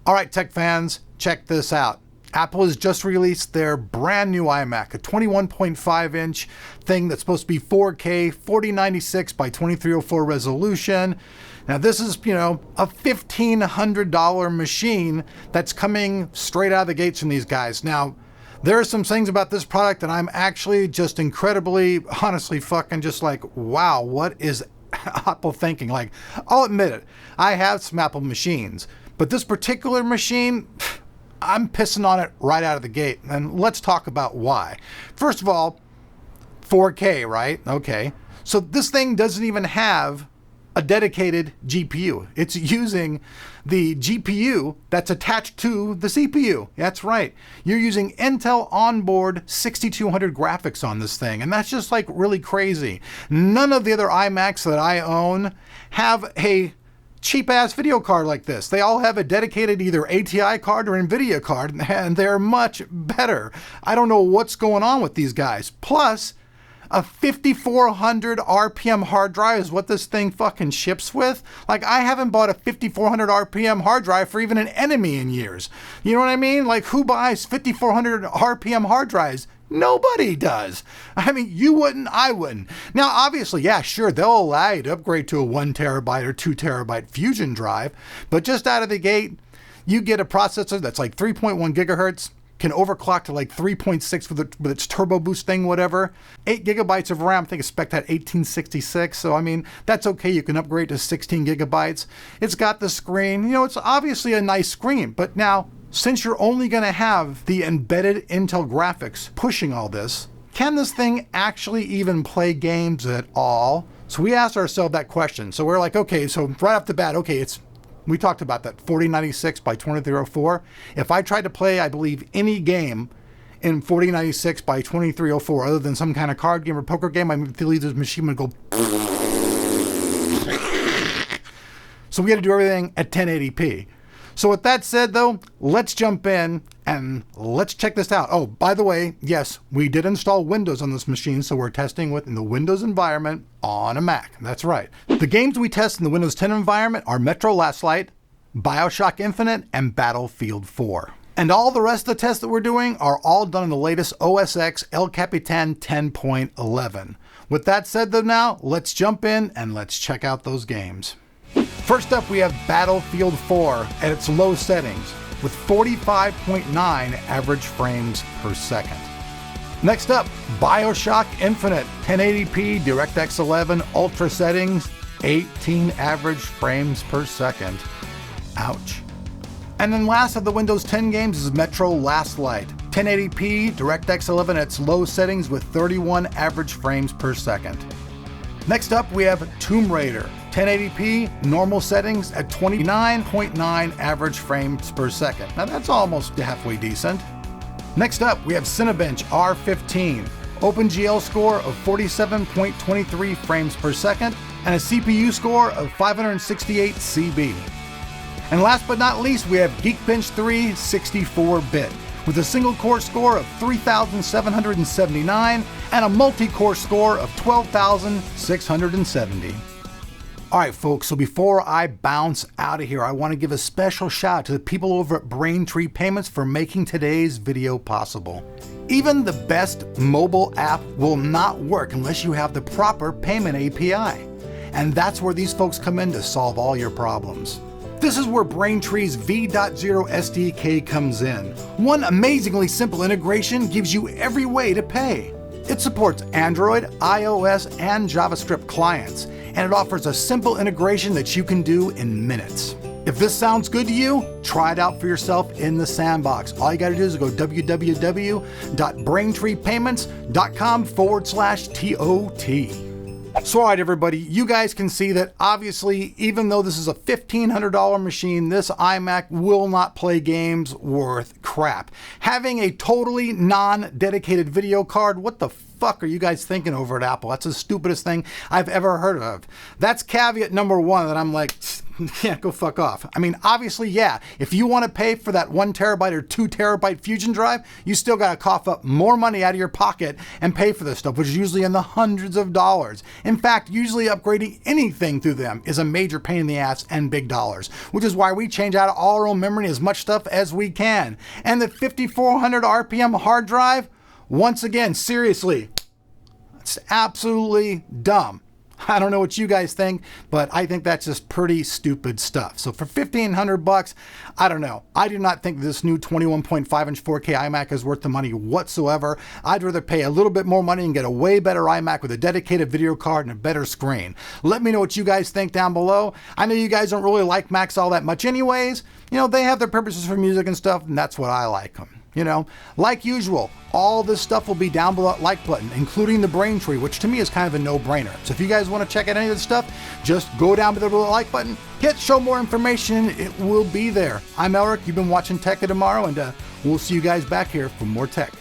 All right, tech fans, check this out. Apple has just released their brand new iMac, a 21.5 inch thing that's supposed to be 4K, 4096 by 2304 resolution. Now this is, a $1,500 machine that's coming straight out of the gates from these guys. Now, there are some things about this product that I'm actually just incredibly, honestly, fucking just like, wow, what is Apple thinking? Like, I'll admit it, I have some Apple machines, but this particular machine, I'm pissing on it right out of the gate. And let's talk about why. First of all, 4K, right? Okay. So this thing doesn't even have a dedicated GPU. It's using the GPU that's attached to the CPU. That's right. You're using Intel onboard 6200 graphics on this thing, and that's just like really crazy. None of the other iMacs that I own have a cheap-ass video card like this. They all have a dedicated either ATI card or NVIDIA card, and they're much better. I don't know what's going on with these guys. Plus, a 5400 RPM hard drive is what this thing fucking ships with. Like, I haven't bought a 5400 RPM hard drive for even an enemy in years. You know what I mean? Like, who buys 5400 RPM hard drives? Nobody does. I mean, you wouldn't, I wouldn't. Now, obviously, yeah, sure, they'll allow you to upgrade to a 1 terabyte or 2 terabyte Fusion drive, but just out of the gate, you get a processor that's like 3.1 gigahertz, can overclock to like 3.6 with its turbo boost thing, whatever. 8 gigabytes of RAM, I think it's spec'd at 1866. So, I mean, that's okay. You can upgrade to 16 gigabytes. It's got the screen. It's obviously a nice screen. But now, since you're only going to have the embedded Intel graphics pushing all this, can this thing actually even play games at all? So we asked ourselves that question. So we're like, okay, so right off the bat, okay, we talked about that 4096 by 2304. If I tried to play, I believe, any game in 4096 by 2304, other than some kind of card game or poker game, I believe this machine would go. So we had to do everything at 1080p. So with that said, though, let's jump in and let's check this out. Oh, by the way, yes, we did install Windows on this machine, so we're testing in the Windows environment on a Mac. That's right. The games we test in the Windows 10 environment are Metro Last Light, BioShock Infinite, and Battlefield 4. And all the rest of the tests that we're doing are all done in the latest OS X El Capitan 10.11. With that said, though, now, let's jump in and let's check out those games. First up, we have Battlefield 4 at its low settings with 45.9 average frames per second. Next up, BioShock Infinite, 1080p DirectX 11 Ultra settings, 18 average frames per second. Ouch. And then last of the Windows 10 games is Metro Last Light, 1080p DirectX 11 at its low settings with 31 average frames per second. Next up, we have Tomb Raider, 1080p normal settings at 29.9 average frames per second. Now that's almost halfway decent. Next up, we have Cinebench R15, OpenGL score of 47.23 frames per second, and a CPU score of 568 CB. And last but not least, we have Geekbench 3 64-bit, with a single core score of 3,779 and a multi-core score of 12,670. All right, folks, so before I bounce out of here, I want to give a special shout out to the people over at Braintree Payments for making today's video possible. Even the best mobile app will not work unless you have the proper payment API. And that's where these folks come in to solve all your problems. This is where Braintree's V.0 SDK comes in. One amazingly simple integration gives you every way to pay. It supports Android, iOS, and JavaScript clients, and it offers a simple integration that you can do in minutes. If this sounds good to you, try it out for yourself in the sandbox. All you gotta do is go www.braintreepayments.com/TOT. So all right, everybody, you guys can see that obviously, even though this is a $1,500 machine, this iMac will not play games worth crap. Having a totally non-dedicated video card, what the fuck are you guys thinking over at Apple? That's the stupidest thing I've ever heard of. That's caveat number one that I'm like, yeah, go fuck off. I mean, obviously, yeah, if you want to pay for that 1 terabyte or 2 terabyte Fusion drive, you still got to cough up more money out of your pocket and pay for this stuff, which is usually in the hundreds of dollars. In fact, usually upgrading anything through them is a major pain in the ass and big dollars, which is why we change out all our own memory as much stuff as we can. And the 5400 RPM hard drive, once again, seriously, it's absolutely dumb. I don't know what you guys think, but I think that's just pretty stupid stuff. So for $1,500, I don't know. I do not think this new 21.5-inch 4K iMac is worth the money whatsoever. I'd rather pay a little bit more money and get a way better iMac with a dedicated video card and a better screen. Let me know what you guys think down below. I know you guys don't really like Macs all that much anyways. You know, they have their purposes for music and stuff, and that's what I like them. You know, like usual, all this stuff will be down below that like button, including the Braintree, which to me is kind of a no-brainer. So if you guys want to check out any of this stuff, just go down below the like button, hit show more information, it will be there. I'm Elric, you've been watching Tech of Tomorrow, and we'll see you guys back here for more tech.